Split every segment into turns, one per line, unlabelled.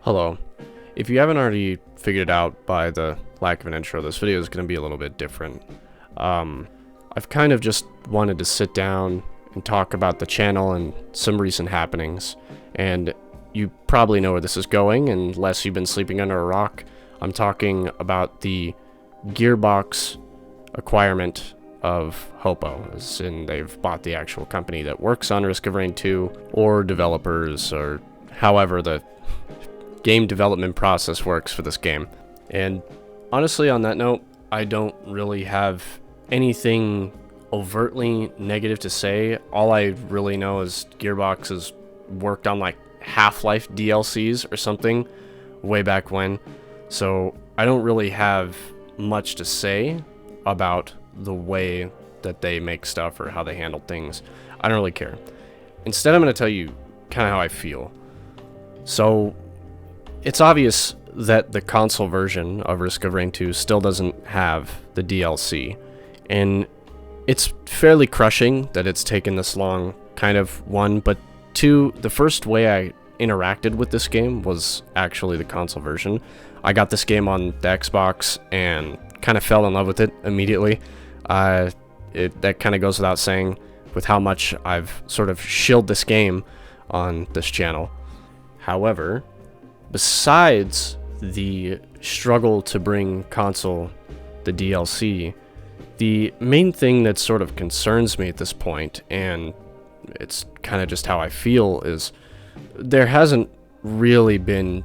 Hello. If you haven't already figured it out by the lack of an intro, this video is going to be a little bit different. I've kind of just wanted to sit down and talk about the channel and some recent happenings, and you probably know where this is going unless you've been sleeping under a rock. I'm talking about the Gearbox acquirement of Hopo, as in they've bought the actual company that works on Risk of Rain 2, or developers, or however the game development process works for this game. And honestly, on that note, I don't really have anything overtly negative to say. All I really know is Gearbox has worked on like Half-Life DLCs or something way back when, so I don't really have much to say about the way that they make stuff or how they handle things. I don't really care. Instead, I'm going to tell you kind of how I feel. So it's obvious that the console version of Risk of Rain 2 still doesn't have the DLC, and it's fairly crushing that it's taken this long, kind of, one, but two, the first way I interacted with this game was actually the console version. I got this game on the Xbox and kind of fell in love with it immediately. That kind of goes without saying with how much I've sort of shilled this game on this channel. However, besides the struggle to bring console the DLC, the main thing that sort of concerns me at this point, and it's kind of just how I feel, is there hasn't really been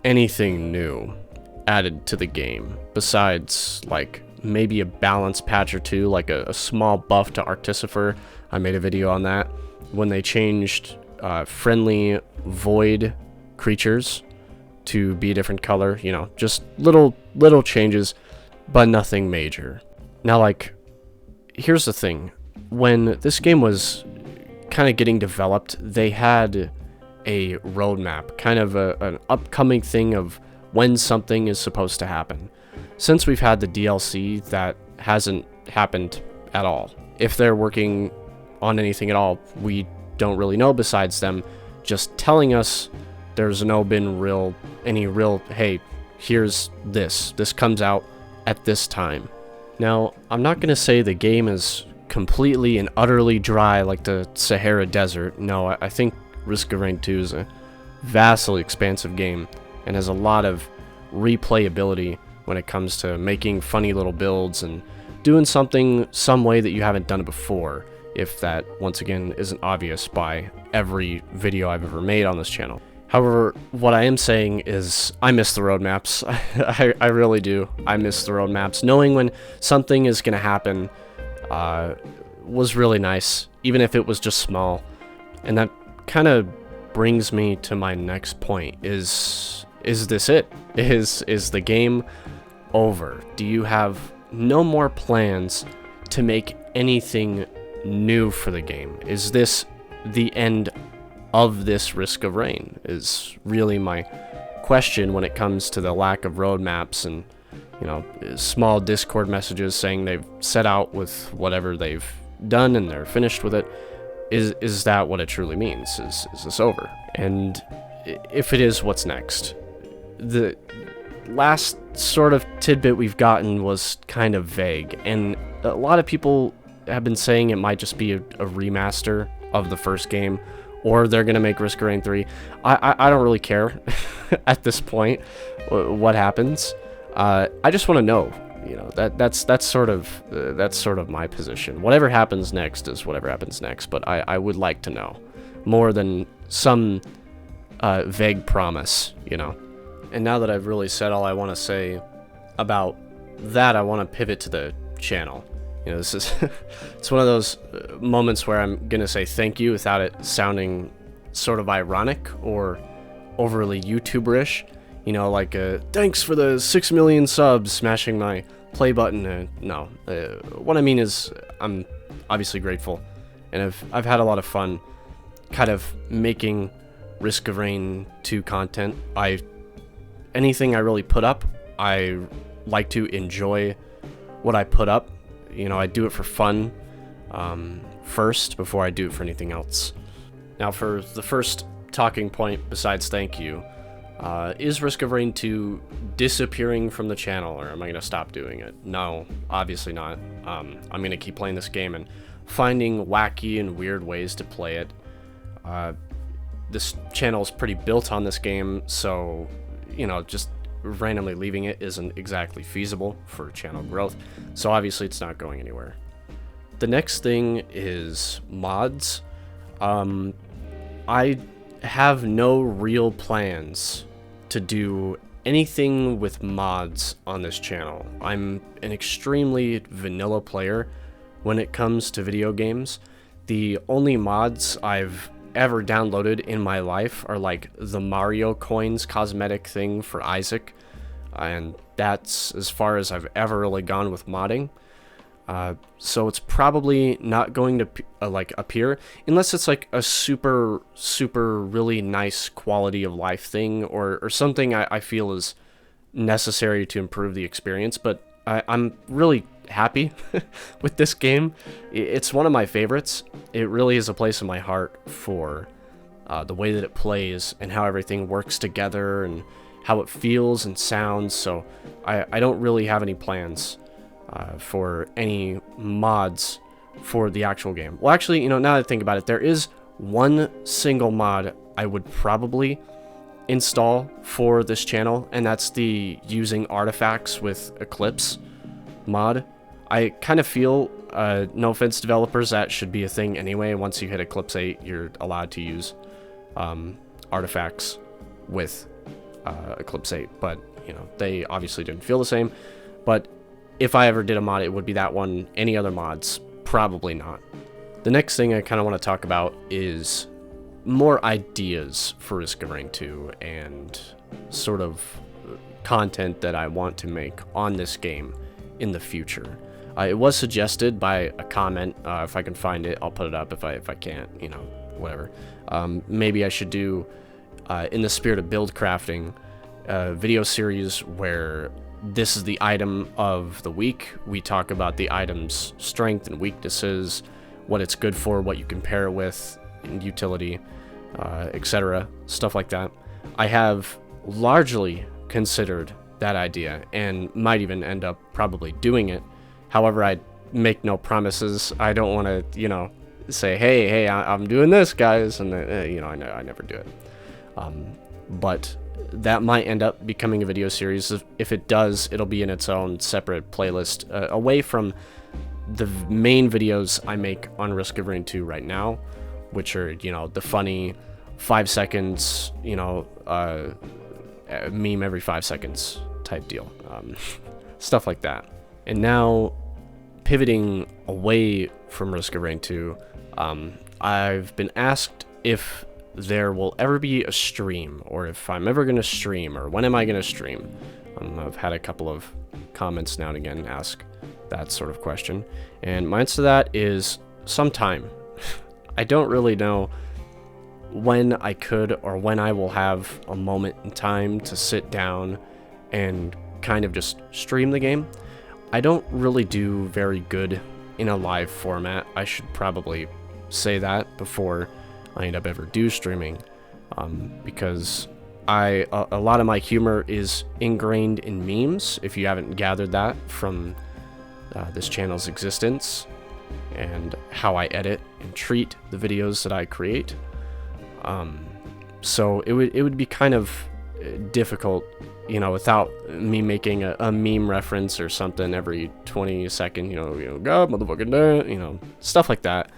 anything new added to the game besides like maybe a balance patch or two, like a small buff to Artificer. I made a video on that when they changed friendly void creatures to be a different color, you know, just little changes, but nothing major. Now, like, here's the thing. When this game was kind of getting developed, they had a roadmap, kind of an upcoming thing of when something is supposed to happen. Since we've had the DLC, that hasn't happened at all. If they're working on anything at all, we don't really know, besides them just telling us there's been any real, hey, here's this comes out at this time. Now, I'm not going to say the game is completely and utterly dry like the Sahara Desert. No, I think Risk of Rain 2 is a vastly expansive game and has a lot of replayability when it comes to making funny little builds and doing something some way that you haven't done it before, if that, once again, isn't obvious by every video I've ever made on this channel. However, what I am saying is I miss the roadmaps. I really do. I miss the roadmaps. Knowing when something is going to happen was really nice, even if it was just small. And that kind of brings me to my next point. Is this it? Is the game over? Do you have no more plans to make anything new for the game? Is this the end of this Risk of Rain? Is really my question when it comes to the lack of roadmaps and, you know, small Discord messages saying they've set out with whatever they've done and they're finished with it. Is that what it truly means? Is this over? And if it is, what's next? The last sort of tidbit we've gotten was kind of vague, and a lot of people have been saying it might just be a remaster of the first game, or they're gonna make Risk of Rain 3. I don't really care at this point what happens. I just want to know, you know, that's sort of my position. Whatever happens next is whatever happens next, but I would like to know more than some vague promise, you know. And now that I've really said all I want to say about that, I want to pivot to the channel. You know, this is it's one of those moments where I'm gonna say thank you without it sounding sort of ironic or overly YouTuber-ish. You know, like thanks for the 6 million subs, smashing my play button. No, what I mean is I'm obviously grateful, and I've had a lot of fun kind of making Risk of Rain 2 content. Anything I really put up, I like to enjoy what I put up. You know, I do it for fun first before I do it for anything else. Now, for the first talking point besides thank you, Is Risk of Rain 2 disappearing from the channel, or am I going to stop doing it? No, obviously not. I'm going to keep playing this game and finding wacky and weird ways to play it. This channel is pretty built on this game, so, you know, just randomly leaving it isn't exactly feasible for channel growth, so obviously it's not going anywhere. The next thing is mods. I have no real plans to do anything with mods on this channel. I'm an extremely vanilla player when it comes to video games. The only mods I've ever downloaded in my life are like the Mario coins cosmetic thing for Isaac, and that's as far as I've ever really gone with modding. So it's probably not going to like appear unless it's like a super really nice quality of life thing, or something I feel is necessary to improve the experience. But I'm really happy with this game. It's one of my favorites. It really is a place in my heart for the way that it plays and how everything works together and how it feels and sounds. So I don't really have any plans for any mods for the actual game. Well, actually, you know, now that I think about it, there is one single mod I would probably install for this channel, and that's the using artifacts with Eclipse mod. I kind of feel, no offense developers, that should be a thing anyway. Once you hit Eclipse 8, you're allowed to use artifacts with Eclipse 8, but, you know, they obviously didn't feel the same. But if I ever did a mod, it would be that one. Any other mods? Probably not. The next thing I kind of want to talk about is more ideas for Risk of Rain 2 and sort of content that I want to make on this game in the future. It was suggested by a comment. If I can find it, I'll put it up. If I can't, you know, whatever. Maybe I should do, in the spirit of build crafting, a video series where this is the item of the week. We talk about the item's strength and weaknesses, what it's good for, what you compare it with, and utility, etc. Stuff like that. I have largely considered that idea and might even end up probably doing it. However, I make no promises. I don't want to, you know, say, hey, I'm doing this, guys, and you know, I never do it. But that might end up becoming a video series. If it does, it'll be in its own separate playlist, away from the main videos I make on Risk of Rain 2 right now, which are, you know, the funny 5 seconds, you know, meme every 5 seconds type deal, stuff like that. And now, pivoting away from Risk of Rain 2, I've been asked if there will ever be a stream, or if I'm ever going to stream, or when am I going to stream. I've had a couple of comments now and again ask that sort of question, and my answer to that is sometime. I don't really know when I could or when I will have a moment in time to sit down and kind of just stream the game. I don't really do very good in a live format. I should probably say that before I end up ever do streaming, because a lot of my humor is ingrained in memes, if you haven't gathered that from this channel's existence and how I edit and treat the videos that I create. So it would be kind of difficult, you know, without me making a meme reference or something every 20 second, you know, God, motherfucking damn, you know, stuff like that.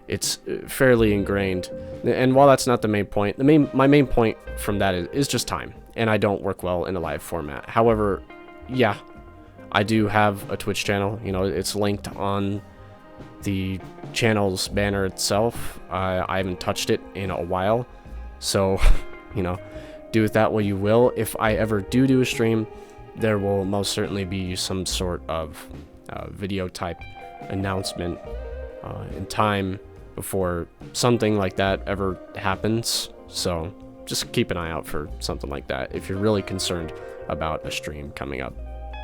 It's fairly ingrained, and while that's not the main point, my main point from that is just time, and I don't work well in a live format. However, yeah, I do have a Twitch channel. You know, it's linked on the channel's banner itself. I haven't touched it in a while, so, you know, do with that what you will. If I ever do a stream, there will most certainly be some sort of video type announcement in time before something like that ever happens. So just keep an eye out for something like that if you're really concerned about a stream coming up.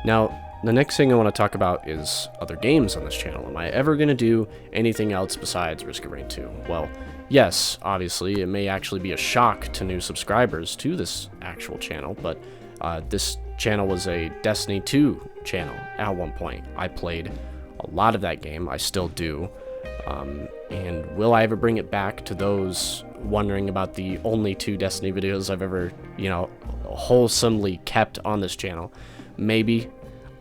Now, the next thing I want to talk about is other games on this channel. Am I ever going to do anything else besides Risk of Rain 2? Well, yes, obviously, it may actually be a shock to new subscribers to this actual channel, but this channel was a Destiny 2 channel at one point. I played a lot of that game. I still do. And will I ever bring it back? To those wondering about the only 2 Destiny videos I've ever, wholesomely kept on this channel, maybe.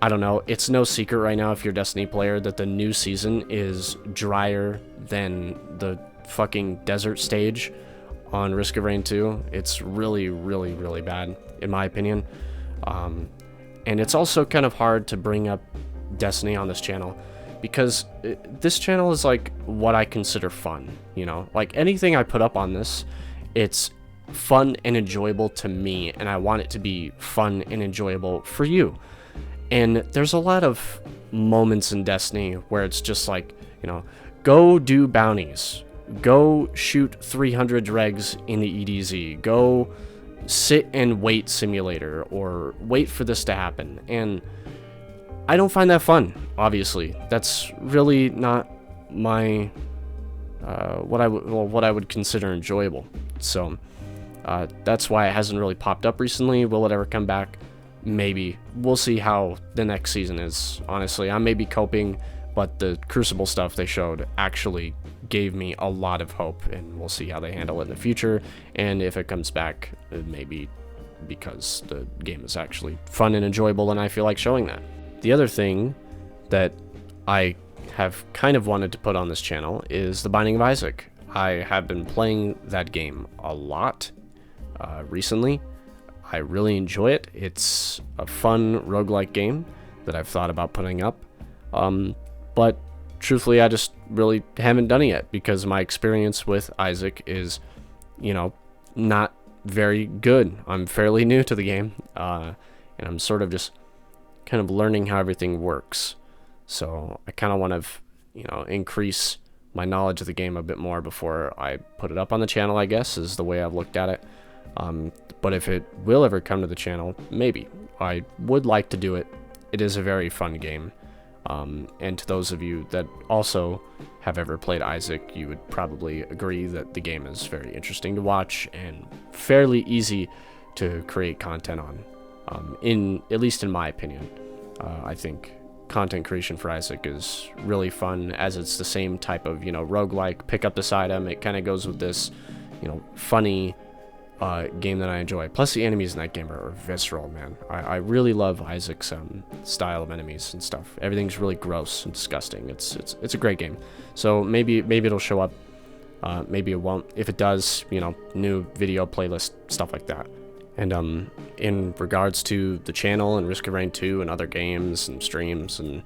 I don't know. It's no secret right now, if you're a Destiny player, that the new season is drier than the fucking desert stage on Risk of Rain 2. It's really, really, really bad, in my opinion. And it's also kind of hard to bring up Destiny on this channel, because this channel is like what I consider fun, like anything I put up on this, it's fun and enjoyable to me, and I want it to be fun and enjoyable for you. And there's a lot of moments in Destiny where it's just like, go do bounties, go shoot 300 dregs in the EDZ, go sit and wait simulator, or wait for this to happen. And I don't find that fun, obviously. That's really not my what I would consider enjoyable. So that's why it hasn't really popped up recently. Will it ever come back? Maybe. We'll see how the next season is. Honestly, I may be coping, but the Crucible stuff they showed actually gave me a lot of hope, and we'll see how they handle it in the future. And if it comes back, maybe because the game is actually fun and enjoyable, and I feel like showing that. The other thing that I have kind of wanted to put on this channel is The Binding of Isaac. I have been playing that game a lot recently. I really enjoy it. It's a fun roguelike game that I've thought about putting up. But truthfully, I just really haven't done it yet, because my experience with Isaac is, not very good. I'm fairly new to the game, and I'm sort of just kind of learning how everything works. So I kind of want to, increase my knowledge of the game a bit more before I put it up on the channel, I guess, is the way I've looked at it. But if it will ever come to the channel, maybe. I would like to do it. It is a very fun game. And to those of you that also have ever played Isaac, you would probably agree that the game is very interesting to watch and fairly easy to create content on. At least in my opinion. I think content creation for Isaac is really fun, as it's the same type of, roguelike, pick up this item. It kind of goes with this, funny game that I enjoy. Plus the enemies in that game are visceral, man. I really love Isaac's style of enemies and stuff. Everything's really gross and disgusting. It's a great game. So maybe it'll show up. Maybe it won't. If it does, new video playlist, stuff like that. And in regards to the channel and Risk of Rain 2 and other games and streams and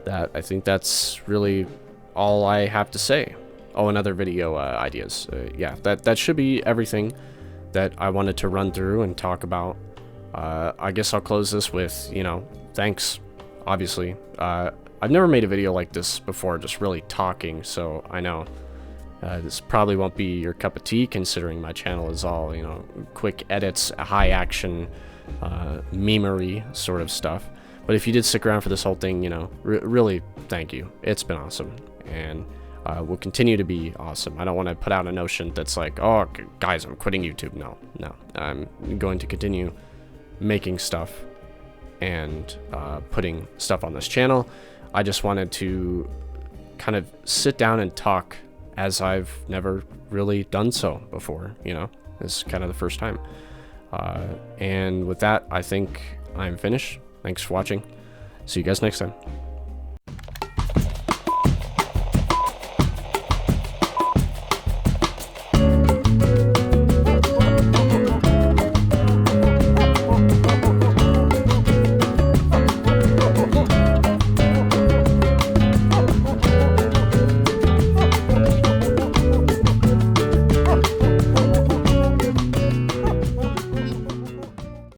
that, I think that's really all I have to say. Oh, and other video ideas. Yeah, that should be everything that I wanted to run through and talk about. I guess I'll close this with, thanks, obviously. I've never made a video like this before, just really talking, so I know this probably won't be your cup of tea, considering my channel is all, quick edits, high action, memery sort of stuff. But if you did stick around for this whole thing, really thank you. It's been awesome, and will continue to be awesome. I don't want to put out a notion that's like, oh, guys, I'm quitting YouTube. No. I'm going to continue making stuff and putting stuff on this channel. I just wanted to kind of sit down and talk, as I've never really done so before, This is kind of the first time. And with that, I think I'm finished. Thanks for watching. See you guys next time.